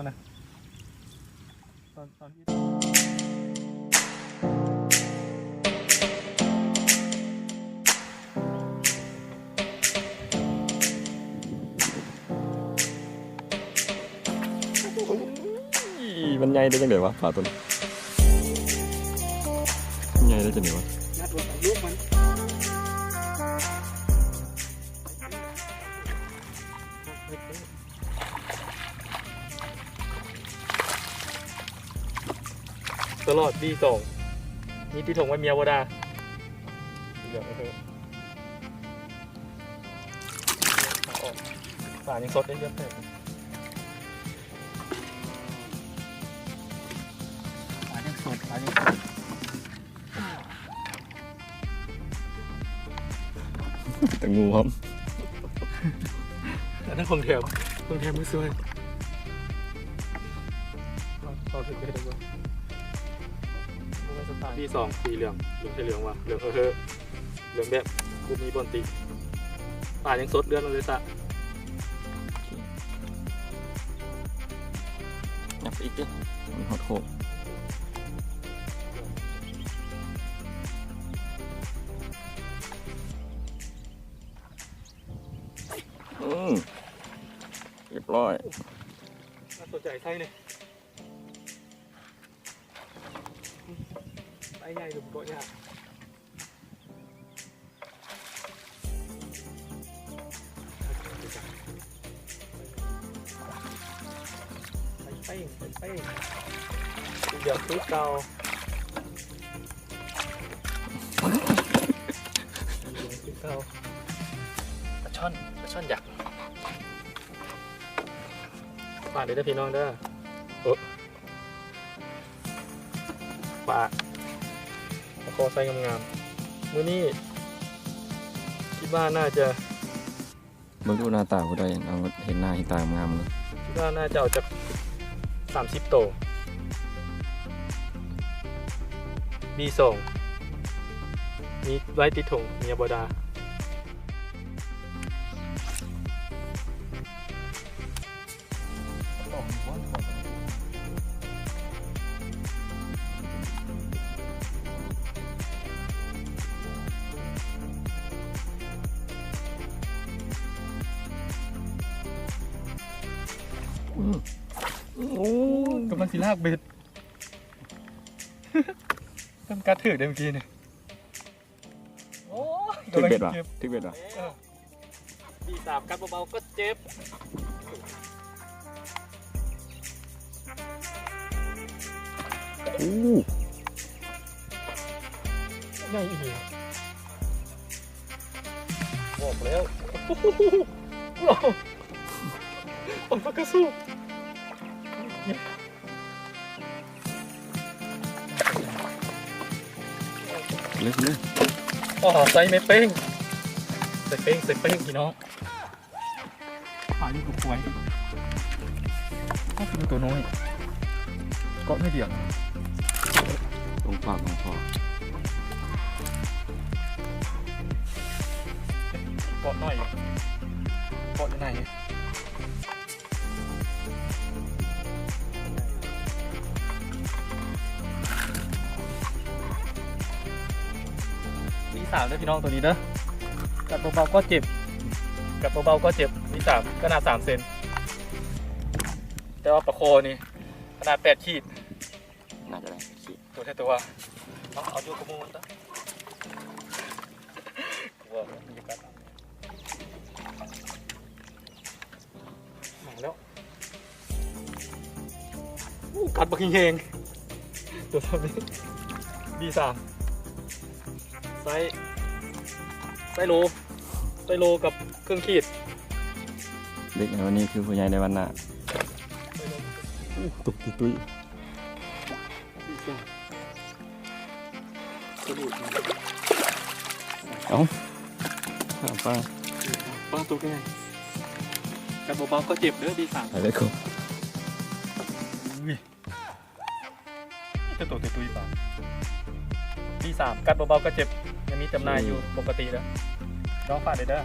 นะตอนที่มันใหญ่ได้จังไงวะปลาตัวนี้ใหญ่ได้จังไงวะนัดวันลูกมันตลอดปีสองนี่ที่ถงไว้เมียวดาเดี๋ยวป่ายังสดได้เยอะเลยป่ายังสดแต่งูครับแต่นั่นของแถมมือซวยต่อถึงได้ด้วยปีสองสีเหลืองใช่เหลืองว่ะเหลืองเหลืองแบบกูมีบอลตีป่ายังสดเดือนเลยสะยับอีกดิมันหดโคกเรียบร้อยน่าสนใจไส้เนี่ยไส้ใหญ่หรือเกาะยากเป้งเดี๋ยวทุกเกาปลาช่อนยักษ์ฝากเด้อพี่น้องเด้อปลาคอไซส์งามๆมื้อนี้คิดว่าน่าจะเบิ่งดูหน้าตาเขาได้เอาเห็นหน้าเห็นตางามเลย คิดว่าน่าจะเอาจาก30 โตB2มีไว้ติดถุงเมียบดากำลังสิลากเบ็ดกำกัดถือได้เมื่อกี้เนี่ยทึกเบ็ดวะB3กัดเบาๆก็เจ็บง่ายอีกบอกแล้วผมปากกระสู้เลยอ๋อใส่ไม่เป้งใส่เป้งพี่น้องหาอยู่กับควายก็คือตัวน้อยเกาะไม่เดี่ยวตรงปากของคอเกาะหน่อยเกาะยังไงB3ด้วยพี่น้องตัวนี้เด้อกัดเบาๆก็เจ็บB3ขนาด3 เซนแต่ว่าปลาโคนี่ขนาด8 ขีดน่าจะได้ขีดตัวแค่ตัวเอาอยู่กับมูลตั้งตัวมีกัดมาแล้วกัดบักเฮงตัวเท่านี้B3ไซโลกับเครื่องขีดเด็กในวันนี้คือผู้ใหญ่ในวันหน้าตุกตุ้ยเอาป้าตัวกันไงกัดเบาๆก็เจ็บเด้อB3ไปเลยครับจะตัวตุ้ยป่ะB3กัดเบาๆก็เจ็บยังมีจำหน่ายอยู่ปกติแล้วน้องฝากเลยเด้อ